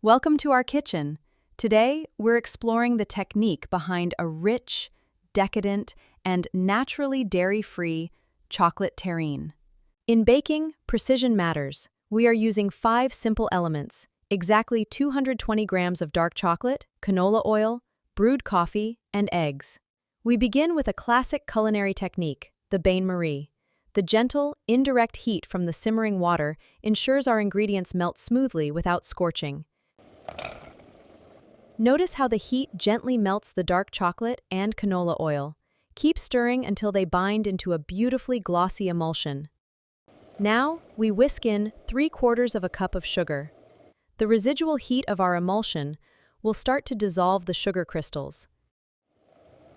Welcome to our kitchen. Today, we're exploring the technique behind a rich, decadent, and naturally dairy-free chocolate terrine. In baking, precision matters. We are using 5 simple elements, exactly 220 grams of dark chocolate, canola oil, brewed coffee, and eggs. We begin with a classic culinary technique, the bain-marie. The gentle, indirect heat from the simmering water ensures our ingredients melt smoothly without scorching. Notice how the heat gently melts the dark chocolate and canola oil. Keep stirring until they bind into a beautifully glossy emulsion. Now, we whisk in 3/4 cup of sugar. The residual heat of our emulsion will start to dissolve the sugar crystals.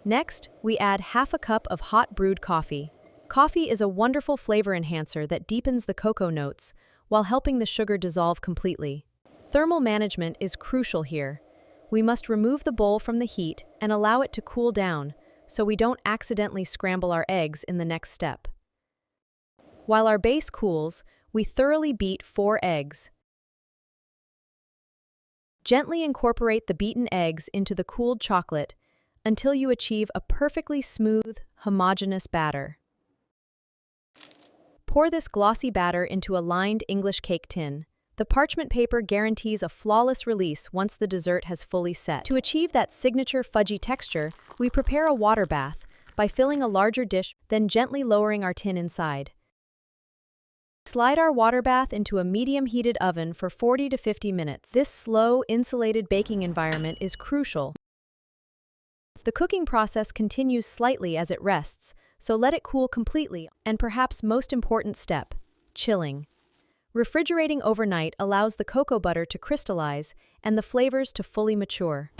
Next, we add 1/2 cup of hot brewed coffee. Coffee is a wonderful flavor enhancer that deepens the cocoa notes while helping the sugar dissolve completely. Thermal management is crucial here. We must remove the bowl from the heat and allow it to cool down so we don't accidentally scramble our eggs in the next step. While our base cools, we thoroughly beat 4 eggs. Gently incorporate the beaten eggs into the cooled chocolate until you achieve a perfectly smooth, homogeneous batter. Pour this glossy batter into a lined English cake tin. The parchment paper guarantees a flawless release once the dessert has fully set. To achieve that signature fudgy texture, we prepare a water bath by filling a larger dish, then gently lowering our tin inside. Slide our water bath into a medium-heated oven for 40 to 50 minutes. This slow, insulated baking environment is crucial. The cooking process continues slightly as it rests, so let it cool completely, and perhaps most important step, chilling. Refrigerating overnight allows the cocoa butter to crystallize and the flavors to fully mature.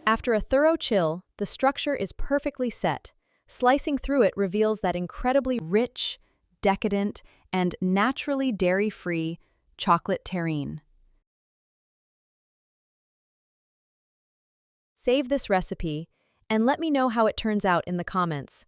After a thorough chill, the structure is perfectly set. Slicing through it reveals that incredibly rich, decadent, and naturally dairy-free chocolate terrine. Save this recipe and let me know how it turns out in the comments.